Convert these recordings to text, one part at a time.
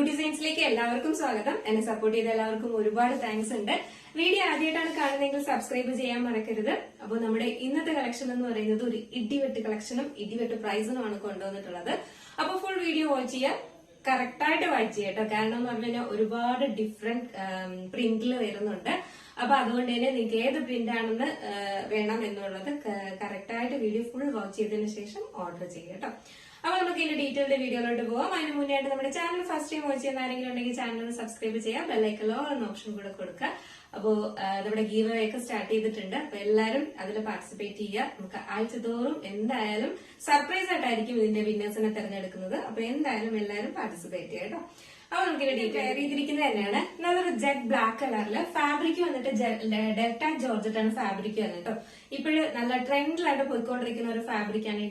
ഡിസൈൻസിലേക്ക് എല്ലാവർക്കും സ്വാഗതം. എന്നെ സപ്പോർട്ട് ചെയ്ത എല്ലാവർക്കും ഒരുപാട് താങ്ക്സ് ഉണ്ട്. വീഡിയോ ആദ്യമായിട്ടാണ് കാണുന്നതെങ്കിൽ സബ്സ്ക്രൈബ് ചെയ്യാൻ മറക്കരുത്. അപ്പോൾ നമ്മുടെ ഇന്നത്തെ കളക്ഷൻ എന്ന് പറയുന്നത് ഒരു ഇടിവെട്ട് കളക്ഷനും ഇടിവെട്ട് പ്രൈസിനുമാണ് കൊണ്ടുവന്നിട്ടുള്ളത്. അപ്പോൾ ഫുൾ വീഡിയോ വാച്ച് ചെയ്യാം, കറക്റ്റ് ആയിട്ട് വാച്ച് ചെയ്യാം കേട്ടോ. കാരണം എന്ന് പറഞ്ഞു കഴിഞ്ഞാൽ ഒരുപാട് ഡിഫറെന്റ് പ്രിന്റിൽ വരുന്നുണ്ട്. അപ്പൊ അതുകൊണ്ട് തന്നെ നിങ്ങൾക്ക് ഏത് പ്രിന്റ് ആണെന്ന് വേണം എന്നുള്ളത് കറക്റ്റ് ആയിട്ട് വീഡിയോ ഫുൾ വാച്ച് ചെയ്തതിനു ശേഷം ഓർഡർ ചെയ്യാം കേട്ടോ. അപ്പൊ നമുക്ക് ഇതിന്റെ ഡീറ്റെയിൽഡ് വീഡിയോയിലോട്ട് പോവാം. അതിന് മുന്നേ ആയിട്ട് നമ്മുടെ ചാനൽ ഫസ്റ്റ് ടൈം വാച്ച് ചെയ്യുന്ന ആരെങ്കിലും ഉണ്ടെങ്കിൽ ചാനൽ സബ്സ്ക്രൈബ് ചെയ്യാം, ബെല്ലൈക്കലോ എന്ന ഓപ്ഷൻ കൂടെ കൊടുക്കുക. അപ്പോ നമ്മുടെ ഗീവ് അവേ ഒക്കെ സ്റ്റാർട്ട് ചെയ്തിട്ടുണ്ട്. അപ്പൊ എല്ലാവരും അതിൽ പാർട്ടിസിപ്പേറ്റ് ചെയ്യുക. നമുക്ക് ആഴ്ചതോറും എന്തായാലും സർപ്രൈസ് ആയിട്ടായിരിക്കും ഇതിന്റെ വിന്നേഴ്സിനെ തെരഞ്ഞെടുക്കുന്നത്. അപ്പൊ എന്തായാലും എല്ലാവരും പാർട്ടിസിപ്പേറ്റ് ചെയ്യാം കേട്ടോ. അപ്പൊ നമുക്ക് വെയർ ചെയ്തിരിക്കുന്നത് തന്നെയാണ് നല്ലൊരു ജെറ്റ് ബ്ലാക്ക് കളറില്. ഫാബ്രിക് വന്നിട്ട് ഡെൽറ്റ ജോർജറ്റ് ആണ് ഫാബ്രിക് വന്നിട്ടോ. ഇപ്പോഴും നല്ല ട്രെൻഡിലായിട്ട് പോയിക്കൊണ്ടിരിക്കുന്ന ഒരു ഫാബ്രിക് ആണ്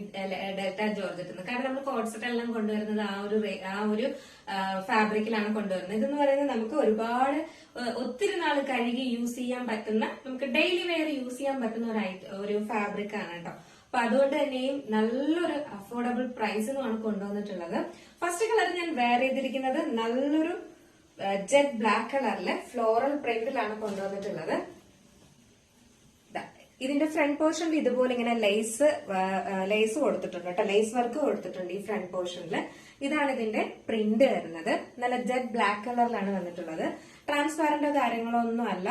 ഡെൽറ്റ ജോർജറ്റ് എന്ന്. കാരണം നമ്മൾ കോഡ്സെറ്റ് എല്ലാം കൊണ്ടുവരുന്നത് ആ ഒരു ഫാബ്രിക്കിലാണ് കൊണ്ടുവരുന്നത്. ഇതെന്ന് പറയുന്നത് നമുക്ക് ഒരുപാട് ഒത്തിരി നാൾ കഴുകി യൂസ് ചെയ്യാൻ പറ്റുന്ന, നമുക്ക് ഡെയിലി വെയർ യൂസ് ചെയ്യാൻ പറ്റുന്ന ഒരു ഫാബ്രിക് ആണ് കേട്ടോ. അപ്പൊ അതുകൊണ്ട് തന്നെയും നല്ലൊരു അഫോർഡബിൾ പ്രൈസിനുമാണ് കൊണ്ടുവന്നിട്ടുള്ളത്. ഫസ്റ്റ് കളർ ഞാൻ വെയർ ചെയ്തിരിക്കുന്നത് നല്ലൊരു ജെറ്റ് ബ്ലാക്ക് കളറിലെ ഫ്ലോറൽ പ്രിന്റിലാണ് കൊണ്ടുവന്നിട്ടുള്ളത്. ഇതിന്റെ ഫ്രണ്ട് പോർഷനിൽ ഇതുപോലെ ഇങ്ങനെ ലേസ് കൊടുത്തിട്ടുണ്ട് കേട്ടോ. ലേസ് വർക്ക് കൊടുത്തിട്ടുണ്ട് ഈ ഫ്രണ്ട് പോർഷനിൽ. ഇതാണ് ഇതിന്റെ പ്രിന്റ് വരുന്നത്. നല്ല ജെറ്റ് ബ്ലാക്ക് കളറിലാണ് വന്നിട്ടുള്ളത്. ട്രാൻസ്പാരന്റോ കാര്യങ്ങളോ ഒന്നും അല്ല.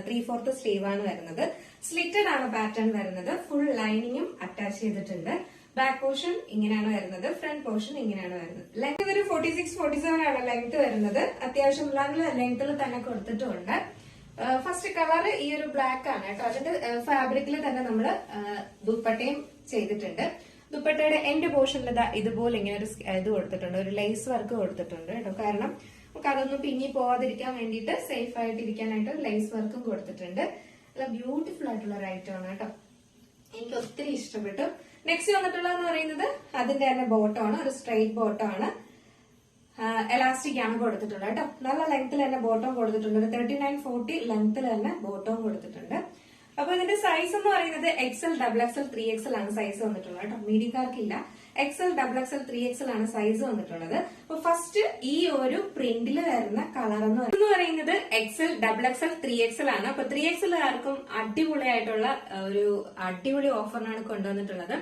3/4 സ്ലീവ് ആണ് വരുന്നത്. സ്ലിറ്റഡ് ആണ് പാറ്റേൺ വരുന്നത്. ഫുൾ ലൈനിങ്ങും അറ്റാച്ച് ചെയ്തിട്ടുണ്ട്. ബാക്ക് പോർഷൻ ഇങ്ങനെയാണ് വരുന്നത്, ഫ്രണ്ട് പോർഷൻ ഇങ്ങനെയാണ് വരുന്നത്. ലെങ്ത് ഒരു 46-47 ആണ് ലെങ്ത് വരുന്നത്. അത്യാവശ്യം നല്ല ലെങ്ത്തിൽ തന്നെ കൊടുത്തിട്ടുണ്ട്. ഫസ്റ്റ് കളർ ഈ ഒരു ബ്ലാക്ക് ആണ് കേട്ടോ. അതിന്റെ ഫാബ്രിക്കിൽ തന്നെ നമ്മൾ ദുപ്പട്ടയും ചെയ്തിട്ടുണ്ട്. ദുപ്പട്ടയുടെ എൻഡ് പോർഷനിൽ ഇതുപോലെ ഇങ്ങനെ ഒരു ഇത് കൊടുത്തിട്ടുണ്ട്, ഒരു ലേസ് വർക്ക് കൊടുത്തിട്ടുണ്ട് കേട്ടോ. കാരണം നമുക്ക് അതൊന്നും പിന്നി പോവാതിരിക്കാൻ വേണ്ടിയിട്ട് സേഫ് ആയിട്ട് ഇരിക്കാനായിട്ട് ലേസ് വർക്കും കൊടുത്തിട്ടുണ്ട്. നല്ല ബ്യൂട്ടിഫുൾ ആയിട്ടുള്ള ഒരു ഐറ്റം ആണ് കേട്ടോ. എനിക്ക് ഒത്തിരി ഇഷ്ടപ്പെട്ടു. നെക്സ്റ്റ് വന്നിട്ടുള്ളതെന്ന് പറയുന്നത് അതിന്റെ തന്നെ ബോട്ടം ആണ്. ഒരു സ്ട്രെയിറ്റ് ബോട്ടം ആണ്. എലാസ്റ്റിക് ആണ് കൊടുത്തിട്ടുള്ളത് കേട്ടോ. നല്ല ലെങ്ത്തിൽ തന്നെ ബോട്ടം കൊടുത്തിട്ടുണ്ട്. ഒരു 39-40 ലെങ്ത്തിൽ തന്നെ ബോട്ടവും കൊടുത്തിട്ടുണ്ട്. അപ്പൊ ഇതിന്റെ സൈസ് എന്ന് പറയുന്നത് XL, XXL, 3XL ആണ് സൈസ് വന്നിട്ടുള്ളത് കേട്ടോ. മീഡിയക്കാർക്കില്ല. XL, XXL, 3XL ആണ് സൈസ് വന്നിട്ടുള്ളത്. അപ്പൊ ഫസ്റ്റ് ഈ ഒരു പ്രിന്റിൽ വരുന്ന കളർ എന്ന് പറയുന്നത് XL, XXL, 3XL ആണ്. അപ്പൊ 3XL ആർക്കും അടിപൊളിയായിട്ടുള്ള ഒരു അടിപൊളി ഓഫറിനാണ് കൊണ്ടുവന്നിട്ടുള്ളത്.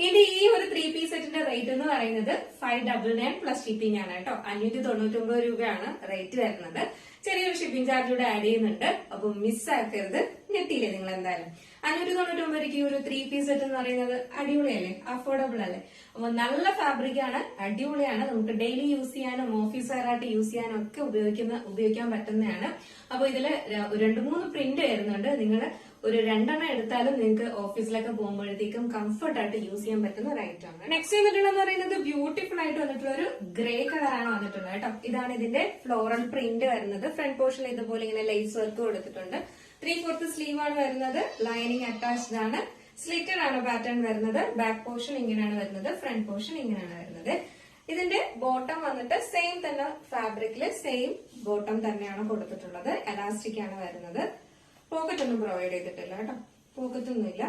ഇതിന്റെ ഈ ഒരു 3 പീസ് സെറ്റിന്റെ റേറ്റ് എന്ന് പറയുന്നത് 599 പ്ലസ് ഷിപ്പിംഗ് ആണ് കേട്ടോ. 599 രൂപയാണ് റേറ്റ് വരുന്നത്. ചെറിയൊരു ഷിപ്പിംഗ് ചാർജ് കൂടെ ആഡ് ചെയ്യുന്നുണ്ട്. അപ്പൊ മിസ്സാക്കരുത്. ഞെട്ടിയില്ലേ നിങ്ങൾ എന്തായാലും. 599 ഒരു 3 പീസ് സെറ്റ് എന്ന് പറയുന്നത് അടിപൊളിയല്ലേ, അഫോർഡബിൾ അല്ലേ. അപ്പൊ നല്ല ഫാബ്രിക് ആണ്, അടിപൊളിയാണ്. നമുക്ക് ഡെയിലി യൂസ് ചെയ്യാനും ഓഫീസ് വെയറായിട്ട് യൂസ് ചെയ്യാനും ഒക്കെ ഉപയോഗിക്കാൻ പറ്റുന്നതാണ്. അപ്പൊ ഇതില് 2-3 പ്രിന്റ് വരുന്നുണ്ട്. നിങ്ങൾ ഒരു 2 എടുത്താലും നിങ്ങൾക്ക് ഓഫീസിലൊക്കെ പോകുമ്പോഴത്തേക്കും കംഫർട്ട് ആയിട്ട് യൂസ് ചെയ്യാൻ പറ്റുന്ന ഒരു ഐറ്റം ആണ്. നെക്സ്റ്റ് വന്നിട്ടുള്ളതെന്ന് പറയുന്നത് ബ്യൂട്ടിഫുൾ ആയിട്ട് വന്നിട്ടുള്ള ഒരു ഗ്രേ കളറാണ് വന്നിട്ടുള്ളത് കേട്ടോ. ഇതാണ് ഇതിന്റെ ഫ്ലോറൽ പ്രിന്റ് വരുന്നത്. ഫ്രണ്ട് പോർഷനിൽ ഇതുപോലെ ഇങ്ങനെ ലേസ് വർക്ക് കൊടുത്തിട്ടുണ്ട്. 3/4 സ്ലീവ് ആണ് വരുന്നത്. ലൈനിങ് അറ്റാച്ച്ഡ് ആണ്. സ്ലിറ്റഡ് ആണ് പാറ്റേൺ വരുന്നത്. ബാക്ക് പോർഷൻ ഇങ്ങനെയാണ് വരുന്നത്. ഫ്രണ്ട് പോർഷൻ ഇങ്ങനെയാണ് വരുന്നത്. ഇതിന്റെ ബോട്ടം വന്നിട്ട് സെയിം തന്നെ ഫാബ്രിക്കില് സെയിം ബോട്ടം തന്നെയാണ് കൊടുത്തിട്ടുള്ളത്. എലാസ്റ്റിക് ആണ് വരുന്നത്. പോക്കറ്റ് ഒന്നും പ്രൊവൈഡ് ചെയ്തിട്ടില്ല കേട്ടോ. പോക്കറ്റ് ഒന്നുമില്ല.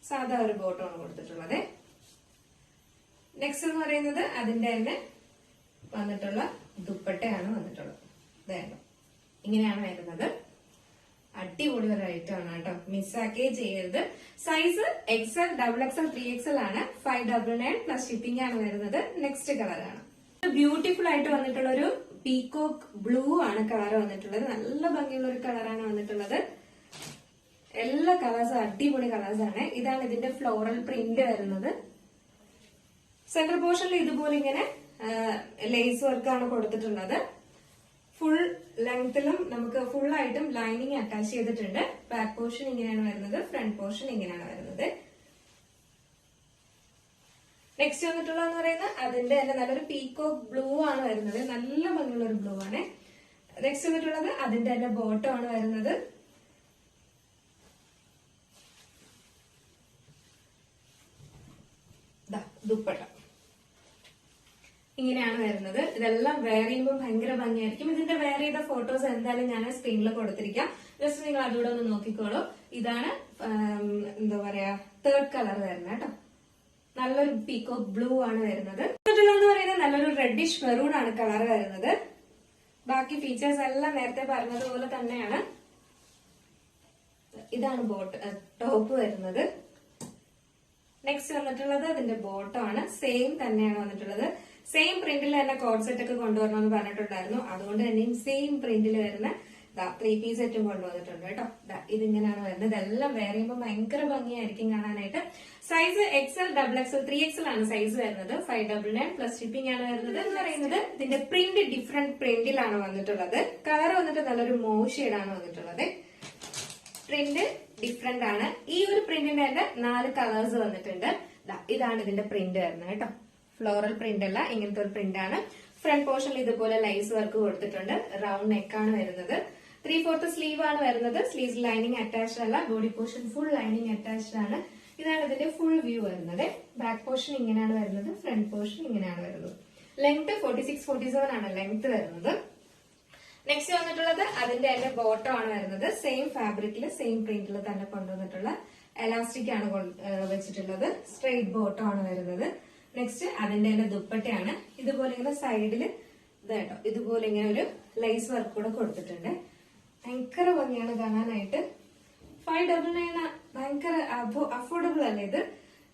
സാധാ ഒരു ബോട്ടമാണ് കൊടുത്തിട്ടുള്ളത്. നെക്സ്റ്റ് എന്ന് പറയുന്നത് അതിന്റെ തന്നെ വന്നിട്ടുള്ള ദുപ്പട്ടയാണ് വന്നിട്ടുള്ളത്. ഇതായിരുന്നു, ഇങ്ങനെയാണ് വരുന്നത്. അടിപൊളി ഒരു ഐറ്റം ആണ് കേട്ടോ. മിസ്സാക്കേ ചെയ്യരുത്. സൈസ് XL, XXL, 3XL ആണ്. 599 പ്ലസ് ഷിപ്പിംഗ് ആണ് വരുന്നത്. നെക്സ്റ്റ് കളറാണ് ബ്യൂട്ടിഫുൾ ആയിട്ട് വന്നിട്ടുള്ള ഒരു പീകോക്ക് ബ്ലൂ ആണ് കളർ വന്നിട്ടുള്ളത്. നല്ല ഭംഗിയുള്ള ഒരു കളറാണ് വന്നിട്ടുള്ളത്. എല്ലാ കളേഴ്സും അടിപൊളി കളേഴ്സ് ആണ്. ഇതാണ് ഇതിന്റെ ഫ്ലോറൽ പ്രിന്റ് വരുന്നത്. സെന്റർ പോർഷനിൽ ഇതുപോലെ ഇങ്ങനെ ലേസ് വർക്കാണ് കൊടുത്തിട്ടുള്ളത്. ഫുൾ ലെങ്ത്തിലും നമുക്ക് ഫുൾ ആയിട്ടും ലൈനിങ് അറ്റാച്ച് ചെയ്തിട്ടുണ്ട്. ബാക്ക് പോർഷൻ ഇങ്ങനെയാണ് വരുന്നത്. ഫ്രണ്ട് പോർഷൻ ഇങ്ങനെയാണ് വരുന്നത്. നെക്സ്റ്റ് വന്നിട്ടുള്ളതെന്ന് പറയുന്നത് അതിന്റെ തന്നെ നല്ലൊരു പീകോക്ക് ബ്ലൂ ആണ് വരുന്നത്. നല്ല ഭംഗിയുള്ള ഒരു ബ്ലൂ ആണ്. നെക്സ്റ്റ് വന്നിട്ടുള്ളത് അതിന്റെ തന്നെ ബോട്ടം ആണ് വരുന്നത്. ദുപ്പട്ട ഇങ്ങനെയാണ് വരുന്നത്. ഇതെല്ലാം വെയർ ചെയ്യുമ്പോൾ ഭയങ്കര ഭംഗിയായിരിക്കും. ഇതിന്റെ വെയർ ചെയ്ത ഫോട്ടോസ് എന്തായാലും ഞാൻ സ്ക്രീനിൽ കൊടുത്തിരിക്കാം. ജസ്റ്റ് നിങ്ങൾ അതുകൂടെ ഒന്ന് നോക്കിക്കോളൂ. ഇതാണ് എന്താ പറയാ 3rd കളർ വരുന്നത് കേട്ടോ. നല്ലൊരു പീകോക്ക് ബ്ലൂ ആണ് വരുന്നത്. ഉള്ളതെന്ന് പറയുന്നത് നല്ലൊരു റെഡിഷ് മെറൂൺ ആണ് കളർ വരുന്നത്. ബാക്കി ഫീച്ചേഴ്സ് എല്ലാം നേരത്തെ പറഞ്ഞതുപോലെ തന്നെയാണ്. ഇതാണ് ടോപ്പ് വരുന്നത്. നെക്സ്റ്റ് വന്നിട്ടുള്ളത് അതിന്റെ ബോട്ടം ആണ്. സെയിം തന്നെയാണ് വന്നിട്ടുള്ളത്. സെയിം പ്രിന്റിൽ തന്നെ കോഡ് സെറ്റ് ഒക്കെ കൊണ്ടുവരണമെന്ന് പറഞ്ഞിട്ടുണ്ടായിരുന്നു. അതുകൊണ്ട് തന്നെയും സെയിം പ്രിന്റിൽ വരുന്ന 3 പീസ് സെറ്റും കൊണ്ടുവന്നിട്ടുണ്ട് കേട്ടോ. ഇതിങ്ങനെയാണ് വരുന്നത്. ഇതെല്ലാം വേറെ ചെയ്യുമ്പോൾ ഭയങ്കര ഭംഗിയായിരിക്കും കാണാനായിട്ട്. സൈസ് XL, XXL, 3XL ആണ് സൈസ് വരുന്നത്. 599 പ്ലസ് ഷിപ്പിംഗ് ആണ് വരുന്നത്. എന്ന് പറയുന്നത് ഇതിന്റെ പ്രിന്റ് ഡിഫറെന്റ് പ്രിന്റിലാണ് വന്നിട്ടുള്ളത്. കളർ വന്നിട്ട് നല്ലൊരു മോവ് ഷെയ്ഡാണ് വന്നിട്ടുള്ളത്. പ്രിന്റ് ഡിഫറെന്റ് ആണ്. ഈ ഒരു പ്രിന്റിന്റെ തന്നെ 4 കളേഴ്സ് വന്നിട്ടുണ്ട്. ഇതാണ് ഇതിന്റെ പ്രിന്റ് വരുന്നത് കേട്ടോ. ഫ്ലോറൽ പ്രിന്റ് അല്ല, ഇങ്ങനത്തെ ഒരു പ്രിന്റ് ആണ്. ഫ്രണ്ട് പോർഷനിൽ ഇതുപോലെ ലൈസ് വർക്ക് കൊടുത്തിട്ടുണ്ട്. റൗണ്ട് നെക്ക് ആണ് വരുന്നത്. 3/4 സ്ലീവ് ആണ് വരുന്നത്. സ്ലീവ്സ് ലൈനിങ് അറ്റാച്ച്ഡ് അല്ല. Body portion full lining attached ആണ്. ഇതാണ് ഇതിന്റെ ഫുൾ വ്യൂ വരുന്നത്. ബാക്ക് പോർഷൻ ഇങ്ങനെയാണ് വരുന്നത്. ഫ്രണ്ട് പോർഷൻ ഇങ്ങനെയാണ് വരുന്നത്. ലെങ്ത് 46-47 ആണ് ലെങ്ത് വരുന്നത്. നെക്സ്റ്റ് വന്നിട്ടുള്ളത് അതിന്റെ തന്നെ ബോട്ടം ആണ് വരുന്നത്. സെയിം ഫാബ്രിക്കില് സെയിം പ്രിന്റിൽ തന്നെ കൊണ്ടുവന്നിട്ടുള്ള എലാസ്റ്റിക് ആണ് വെച്ചിട്ടുള്ളത്. സ്ട്രെയിറ്റ് ബോട്ടം ആണ് വരുന്നത്. നെക്സ്റ്റ് അതിന്റെ തന്നെ ദുപ്പട്ടയാണ്. ഇതുപോലെ ഇങ്ങനെ സൈഡില് ഇതാട്ടോ ഇതുപോലെ ഇങ്ങനെ ഒരു ലൈസ് വർക്ക് കൂടെ കൊടുത്തിട്ടുണ്ട്. ഭയങ്കര ഭംഗിയാണ് കാണാനായിട്ട്. 599 ഭയങ്കര അഫോർഡബിൾ അല്ലേ ഇത്.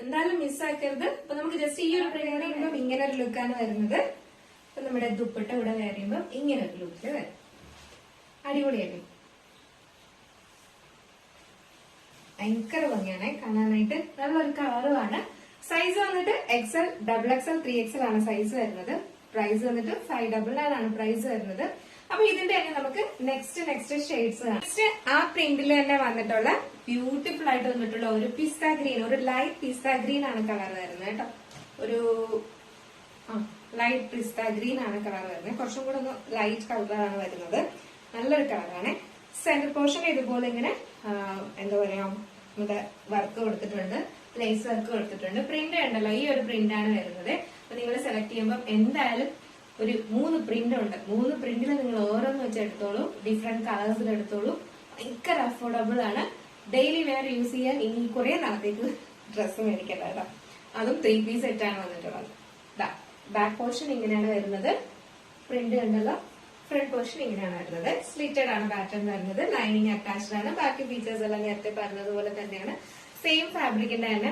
എന്തായാലും മിസ്സാക്കരുത്. അപ്പൊ നമുക്ക് ജസ്റ്റ് ഈ ഒരു പ്രിന്റ് ചെയ്യുമ്പോൾ ഇങ്ങനെ ഒരു ലുക്കാണ് വരുന്നത്. അപ്പൊ നമ്മുടെ ദുപ്പട്ട ഇവിടെ വെയർ ചെയ്യുമ്പോൾ ഇങ്ങനെ ഒരു ലുക്കില് വരും. അടിപൊളിയല്ലേ. ഭയങ്കര ഭംഗിയാണ് കാണാനായിട്ട്. നല്ലൊരു കളറുമാണ്. സൈസ് വന്നിട്ട് XL, XXL, 3XL ആണ് സൈസ് വരുന്നത്. പ്രൈസ് വന്നിട്ട് 599 ആണ് പ്രൈസ് വരുന്നത്. അപ്പൊ ഇതിന്റെ തന്നെ നമുക്ക് നെക്സ്റ്റ് ഷെയ്ഡ്സ് ആണ്. നെക്സ്റ്റ് ആ പ്രിന്റിൽ തന്നെ വന്നിട്ടുള്ള ബ്യൂട്ടിഫുൾ ആയിട്ട് വന്നിട്ടുള്ള ഒരു പിസ്ത ഗ്രീൻ, ഒരു ലൈറ്റ് പിസ്ത ഗ്രീൻ ആണ് കളർ വരുന്നത് കേട്ടോ. ഒരു ലൈറ്റ് പിസ്ത ഗ്രീൻ ആണ് കളർ വരുന്നത്. കുറച്ചും കൂടെ ഒന്ന് ലൈറ്റ് കളറാണ് വരുന്നത്. നല്ലൊരു കളറാണ്. സെന്റർ പോർഷൻ ഇതുപോലെ ഇങ്ങനെ എന്താ പറയാ നമ്മുടെ വർക്ക് കൊടുത്തിട്ടുണ്ട്. ലേസ് വർക്ക് കൊടുത്തിട്ടുണ്ട്. പ്രിന്റ് ഉണ്ടല്ലോ, ഈ ഒരു പ്രിന്റ് ആണ് വരുന്നത്. അപ്പൊ നിങ്ങൾ സെലക്ട് ചെയ്യുമ്പോൾ എന്തായാലും ഒരു 3 പ്രിന്റ് ഉണ്ട്. 3 പ്രിന്റിൽ നിങ്ങൾ ഓരോന്ന് വെച്ച് എടുത്തോളൂ. ഡിഫറെന്റ് കളേഴ്സിൽ എടുത്തോളൂ. ഭയങ്കര അഫോർഡബിൾ ആണ്. ഡെയിലി വെയർ യൂസ് ചെയ്യാൻ ഇനി കുറെ നാളത്തേക്ക് ഡ്രസ്സ് മേടിക്കണ്ട കേട്ടോ. അതും 3 പീസ് സെറ്റ് ആണ് വന്നിട്ടുള്ളത്. ബാക്ക് പോർഷൻ ഇങ്ങനെയാണ് വരുന്നത്. പ്രിന്റ് കണ്ടല്ലോ. ഫ്രണ്ട് പോർഷൻ ഇങ്ങനെയാണ് വരുന്നത്. സ്ലിറ്റഡ് ആണ് പാറ്റേൺ വരുന്നത്. ലൈനിങ് അറ്റാച്ച്ഡ് ആണ്. ബാക്കി ഫീച്ചേഴ്സ് എല്ലാം നേരത്തെ പറഞ്ഞതുപോലെ തന്നെയാണ്. സെയിം ഫാബ്രിക്കിന്റെ തന്നെ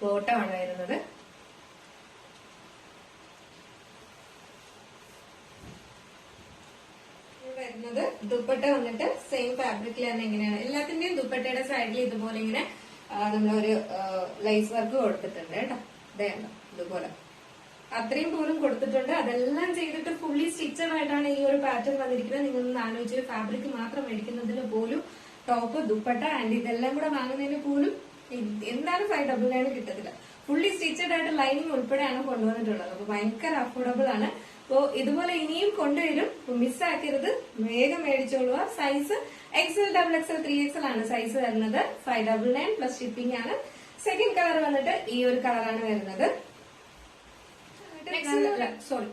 ബോട്ടം ആണ് വരുന്നത്. വരുന്നത് ദുപ്പട്ട വന്നിട്ട് സെയിം ഫാബ്രിക്കിൽ തന്നെ ഇങ്ങനെയാണ്. എല്ലാത്തിന്റെയും ദുപ്പട്ടയുടെ സൈഡിൽ ഇതുപോലെ ഇങ്ങനെ നമ്മളൊരു ലൈസ് വർക്ക് കൊടുത്തിട്ടുണ്ട് കേട്ടോ. ഇതുപോലെ അത്രയും പോലും കൊടുത്തിട്ടുണ്ട്. അതെല്ലാം ചെയ്തിട്ട് ഫുള്ളി സ്റ്റിച്ചഡ് ആയിട്ടാണ് ഈ ഒരു പാറ്റേൺ വന്നിരിക്കുന്നത്. നിങ്ങളൊന്ന് ആലോചിച്ച് ഫാബ്രിക് മാത്രം മേടിക്കുന്നതിന് പോലും ടോപ്പ്, ദുപ്പട്ട ആൻഡ് ഇതെല്ലാം കൂടെ വാങ്ങുന്നതിന് പോലും എന്തായാലും 599 കിട്ടത്തില്ല. ഫുള്ളി സ്റ്റിച്ചഡ് ആയിട്ട് ലൈനിങ് ഉൾപ്പെടെയാണ് കൊണ്ടുവന്നിട്ടുള്ളത്. അപ്പൊ ഭയങ്കര അഫോർഡബിൾ ആണ്. അപ്പോ ഇതുപോലെ ഇനിയും കൊണ്ടുവരും. മിസ്സാക്കരുത്. വേഗം മേടിച്ചോളുക. സൈസ് XL, XXL, 3XL ആണ് സൈസ് വരുന്നത്. 599 പ്ലസ് ഷിപ്പിംഗ് ആണ്. സെക്കൻഡ് കളർ വന്നിട്ട് ഈ ഒരു കളറാണ് വരുന്നത്.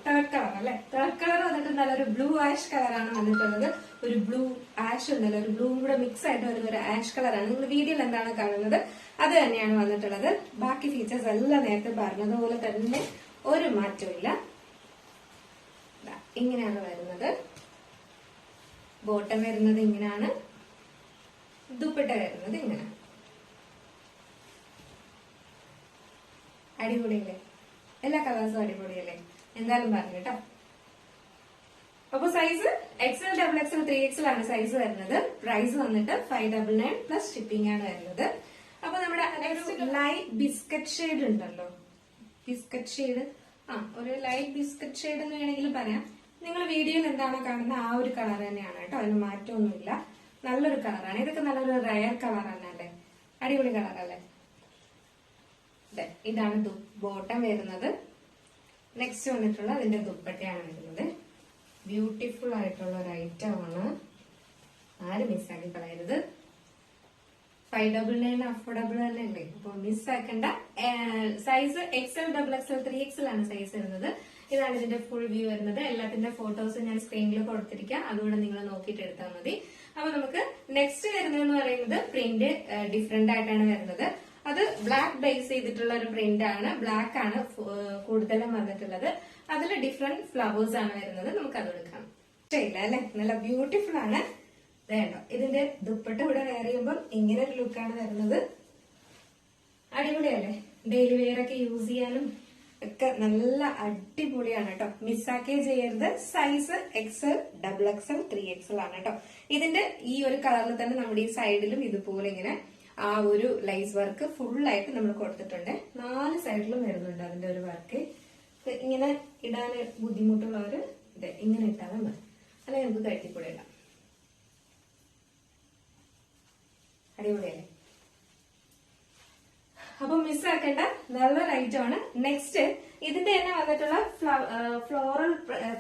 തേർഡ് കളർ അല്ലെ. തേർഡ് കളർ വന്നിട്ട് നല്ലൊരു ബ്ലൂ ആഷ് കളറാണ് വന്നിട്ടുള്ളത്. ഒരു ബ്ലൂ ആഷ് ഉണ്ടല്ലോ, ഒരു ബ്ലൂ കൂടെ മിക്സ് ആയിട്ട് വരുന്ന ഒരു ആഷ് കളറാണ്. നിങ്ങൾ വീഡിയോയിൽ എന്താണ് കാണുന്നത് അത് തന്നെയാണ് വന്നിട്ടുള്ളത്. ബാക്കി ഫീച്ചേഴ്സ് എല്ലാം നേരത്തെ പറഞ്ഞതുപോലെ തന്നെ ഒരു മാറ്റവും ഇല്ല. ഇങ്ങനെയാണ് വരുന്നത്. ബോട്ടം വരുന്നത് ഇങ്ങനെയാണ്. ദുപ്പട്ട വരുന്നത് ഇങ്ങനെ. അടിപൊളിയല്ലേ. എല്ലാ കളേഴ്സും അടിപൊളിയല്ലേ. എന്തായാലും പറഞ്ഞു കേട്ടോ. അപ്പൊ സൈസ് XL, XXL, 3XL ആണ് സൈസ് വരുന്നത്. പ്രൈസ് വന്നിട്ട് 599 പ്ലസ് ഷിപ്പിംഗ് ആണ് വരുന്നത്. അപ്പൊ നമ്മുടെ ലൈറ്റ് ബിസ്ക്കറ്റ് ഷെയ്ഡ് ഉണ്ടല്ലോ, ബിസ്ക്കറ്റ് ഷെയ്ഡ്, ഒരു ലൈറ്റ് ബിസ്ക്കറ്റ് ഷെയ്ഡ് എന്ന് വേണമെങ്കിൽ പറയാം. നിങ്ങൾ വീഡിയോയിൽ എന്താണോ കാണുന്നത് ആ ഒരു കളർ തന്നെയാണ് കേട്ടോ. അതിന് മാറ്റമൊന്നുമില്ല. നല്ലൊരു കളറാണ്. ഇതൊക്കെ നല്ലൊരു റയർ കളറാണ് അല്ലേ. അടിപൊളി കളറല്ലേ. ഇതാണ് ബോട്ടം വരുന്നത്. നെക്സ്റ്റ് വന്നിട്ടുള്ള അതിന്റെ ദുപ്പട്ടയാണ് വരുന്നത്. ബ്യൂട്ടിഫുൾ ആയിട്ടുള്ള ഒരു ഐറ്റം ആണ്. ആരും മിസ്സാക്കി കളയരുത്. 599 അഫോർഡബിൾ തന്നെയല്ലേ. അപ്പൊ മിസ്സാക്കണ്ട. സൈസ് XL, XXL, 3XL ആണ് സൈസ് വരുന്നത്. ഇതാണ് ഇതിന്റെ ഫുൾ വ്യൂ വരുന്നത്. എല്ലാത്തിന്റെ ഫോട്ടോസ് ഞാൻ സ്ക്രീനിൽ കൊടുത്തിരിക്കാം. അതുകൊണ്ട് നിങ്ങൾ നോക്കിയിട്ട് എടുത്താൽ മതി. അപ്പൊ നമുക്ക് നെക്സ്റ്റ് വരുന്നതെന്ന് പറയുന്നത് പ്രിന്റ് ഡിഫറെന്റ് ആയിട്ടാണ് വരുന്നത്. അത് ബ്ലാക്ക് ബേസ് ചെയ്തിട്ടുള്ള ഒരു പ്രിന്റ് ആണ്. ബ്ലാക്ക് ആണ് കൂടുതലും വന്നിട്ടുള്ളത്. അതിൽ ഡിഫറെന്റ് ഫ്ലവേഴ്സ് ആണ് വരുന്നത്. നമുക്ക് അത് എടുക്കാം. ഇല്ല അല്ലെ, നല്ല ബ്യൂട്ടിഫുൾ ആണ്. വേണ്ടോ, ഇതിന്റെ ദുപ്പട്ട ഇവിടെ വെയർ ചെയ്യുമ്പോൾ ഇങ്ങനെ ഒരു ലുക്കാണ് വരുന്നത്. അടിപൊളിയല്ലേ, ഡെയിലി വെയർ ഒക്കെ യൂസ് ചെയ്യാനും ഒക്കെ നല്ല അടിപൊളിയാണ് കേട്ടോ. മിസ്സാക്കേ ചെയ്യരുത്. സൈസ് XL, XXL, 3XL ആണ് കേട്ടോ. ഇതിന്റെ ഈ ഒരു കളറിൽ തന്നെ നമ്മുടെ ഈ സൈഡിലും ഇതുപോലെ ഇങ്ങനെ ആ ഒരു ലൈസ് വർക്ക് ഫുൾ ആയിട്ട് നമ്മൾ കൊടുത്തിട്ടുണ്ട്. 4 സൈഡിലും വരുന്നുണ്ട് അതിന്റെ ഒരു വർക്ക്. ഇങ്ങനെ ഇടാൻ ബുദ്ധിമുട്ടുള്ളവര് ഇതെ ഇങ്ങനെ ഇട്ടാലും മതി, അല്ലെങ്കിൽ നമുക്ക് കഴുത്തിക്കൂടെ ഇടാം. അടിപൊളിയല്ലേ. അപ്പൊ മിസ്സാക്കേണ്ട നല്ലൊരു ഐറ്റം ആണ്. നെക്സ്റ്റ് ഇതിന്റെ തന്നെ വന്നിട്ടുള്ള ഫ്ലോറൽ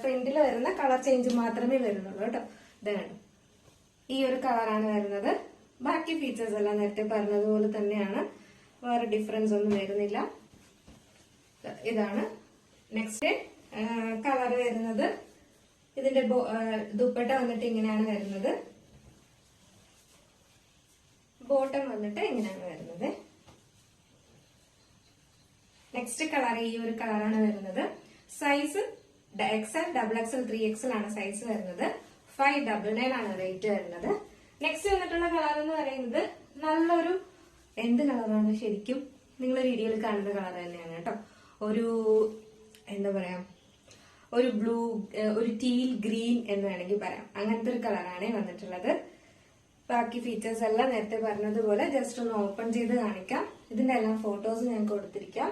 പ്രിന്റിൽ വരുന്ന കളർ ചേഞ്ച് മാത്രമേ വരുന്നുള്ളൂ കേട്ടോ. ഇതാണ് ഈ ഒരു കളറാണ് വരുന്നത്. ബാക്കി ഫീച്ചേഴ്സ് എല്ലാം നേരത്തെ പറഞ്ഞതുപോലെ തന്നെയാണ്, വേറെ ഡിഫറൻസ് ഒന്നും വരുന്നില്ല. ഇതാണ് നെക്സ്റ്റ് കളർ വരുന്നത്. ഇതിന്റെ ദുപ്പട്ട വന്നിട്ട് ഇങ്ങനെയാണ് വരുന്നത്. ബോട്ടം വന്നിട്ട് ഇങ്ങനെയാണ് വരുന്നത്. നെക്സ്റ്റ് കളർ ഈ ഒരു കളറാണ് വരുന്നത്. സൈസ് XL, XXL, 3XL ആണ് സൈസ് വരുന്നത്. 599 ആണ് റേറ്റ് വരുന്നത്. നെക്സ്റ്റ് വന്നിട്ടുള്ള കളർ എന്ന് പറയുന്നത് നല്ലൊരു എന്ത് കളറാണ് ശരിക്കും, നിങ്ങൾ വീഡിയോയിൽ കാണുന്ന കളർ തന്നെയാണ് കേട്ടോ. ഒരു എന്താ പറയാ, ഒരു ബ്ലൂ, ഒരു ടീൽ ഗ്രീൻ എന്ന് വേണമെങ്കിൽ പറയാം. അങ്ങനത്തെ ഒരു കളറാണ് വന്നിട്ടുള്ളത്. ബാക്കി ഫീച്ചേഴ്സ് എല്ലാം നേരത്തെ പറഞ്ഞതുപോലെ ജസ്റ്റ് ഒന്ന് ഓപ്പൺ ചെയ്ത് കാണിക്കാം. ഇതിന്റെ എല്ലാം ഫോട്ടോസ് ഞാൻ കൊടുത്തിരിക്കാം.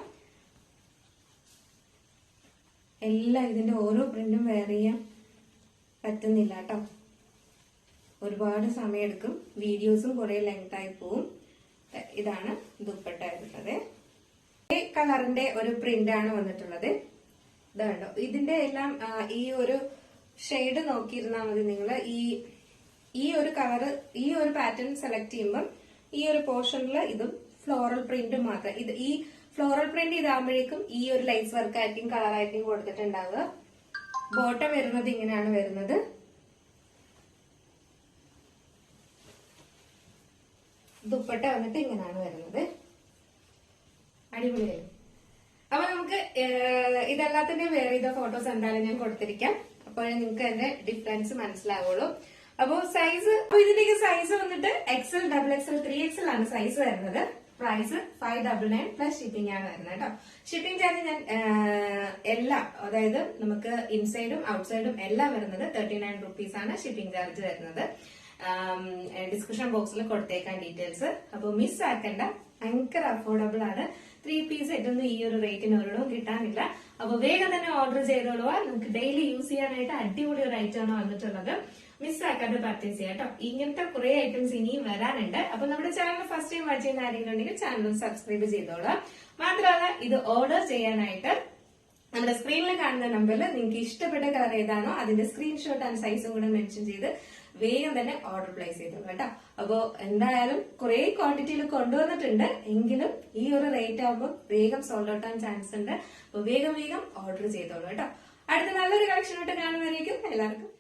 എല്ലാം ഇതിന്റെ ഓരോ പ്രിന്റും വെയർ ചെയ്യാൻ പറ്റുന്നില്ല കേട്ടോ. ഒരുപാട് സമയമെടുക്കും, വീഡിയോസും കുറെ ലെങ്ത് ആയി പോവും. ഇതാണ് ദുപ്പട്ട വരുന്നത്. ഈ കളറിന്റെ ഒരു പ്രിന്റ് ആണ് വന്നിട്ടുള്ളത്. ഇതുണ്ടോ, ഇതിന്റെ എല്ലാം ഈ ഒരു ഷെയ്ഡ് നോക്കിയിരുന്നാൽ മതി നിങ്ങൾ. ഈ ഒരു കളറ്, ഈ ഒരു പാറ്റേൺ സെലക്ട് ചെയ്യുമ്പോൾ ഈ ഒരു പോർഷനിൽ ഇതും ഫ്ലോറൽ പ്രിന്റ് മാത്രം. ഈ ഫ്ലോറൽ പ്രിന്റ് ഇതാകുമ്പോഴേക്കും ഈ ഒരു ലൈസ് വർക്ക് ആയിരിക്കും കളറായിരിക്കും കൊടുത്തിട്ടുണ്ടാവുക. ബോട്ടം വരുന്നത് ഇങ്ങനെയാണ് വരുന്നത്. ദുപ്പട്ട വന്നിട്ട് ഇങ്ങനെയാണ് വരുന്നത്. അടിപൊളിയായി. അപ്പൊ നമുക്ക് ഇതെല്ലാത്തിന്റെ വേറെ ചെയ്ത ഫോട്ടോസ് എന്തായാലും ഞാൻ കൊടുത്തിരിക്കാം. അപ്പോൾ നിങ്ങൾക്ക് അതിന്റെ ഡിഫറൻസ് മനസ്സിലാവുള്ളൂ. അപ്പോ സൈസ്, ഇതിന്റെയൊക്കെ സൈസ് വന്നിട്ട് XL, XXL, 3XL ആണ് സൈസ് വരുന്നത്. പ്രൈസ് 599 പ്ലസ് ഷിപ്പിംഗ് ആണ് വരുന്നത് കേട്ടോ. ഷിപ്പിംഗ് ചാർജ് ഞാൻ എല്ലാം, അതായത് നമുക്ക് ഇൻസൈഡും ഔട്ട്സൈഡും എല്ലാം വരുന്നത് 39 റുപ്പീസ് ആണ് ഷിപ്പിംഗ് ചാർജ് വരുന്നത്. ഡിസ്ക്രിപ്ഷൻ ബോക്സിൽ കൊടുത്തേക്കാൻ ഡീറ്റെയിൽസ്. അപ്പൊ മിസ് ആക്കണ്ട, ഭയങ്കര അഫോർഡബിൾ ആണ്. 3 പീസ് ഇതൊന്നും ഈ ഒരു റേറ്റിന് ഒരിടവും കിട്ടാനില്ല. അപ്പൊ വേഗം തന്നെ ഓർഡർ ചെയ്തോളുക. നമുക്ക് ഡെയിലി യൂസ് ചെയ്യാനായിട്ട് അടിപൊളി ഒരു ഐറ്റം ആണ് വന്നിട്ടുള്ളത്. മിസ്സാക്കാതെ പർച്ചേസ് ചെയ്യാം കേട്ടോ. ഇങ്ങനത്തെ കുറെ ഐറ്റംസ് ഇനിയും വരാനുണ്ട്. അപ്പൊ നമ്മുടെ ചാനൽ ഫസ്റ്റ് ടൈം വാച്ച് ചെയ്യുന്ന ആരെങ്കിലും ഉണ്ടെങ്കിൽ ചാനൽ സബ്സ്ക്രൈബ് ചെയ്തോളാം. മാത്രമല്ല ഇത് ഓർഡർ ചെയ്യാനായിട്ട് നമ്മുടെ സ്ക്രീനിൽ കാണുന്ന നമ്പറിൽ നിങ്ങൾക്ക് ഇഷ്ടപ്പെട്ട കളർ ഏതാണോ അതിന്റെ സ്ക്രീൻഷോട്ട് ആൻഡ് സൈസും കൂടെ മെൻഷൻ ചെയ്ത് വേഗം തന്നെ ഓർഡർ പ്ലേസ് ചെയ്തോളൂ കേട്ടോ. അപ്പോ എന്തായാലും കുറെ ക്വാണ്ടിറ്റിയിൽ കൊണ്ടുവന്നിട്ടുണ്ട്, എങ്കിലും ഈ ഒരു റേറ്റ് ആകുമ്പോൾ വേഗം സോൾഡ് ഔട്ട് ആവാൻ ചാൻസ് ഉണ്ട്. അപ്പൊ വേഗം ഓർഡർ ചെയ്തോളൂ കേട്ടോ. അടുത്ത നല്ലൊരു കളക്ഷൻ ആയിട്ട് കാണുന്നവരേക്കും എല്ലാവർക്കും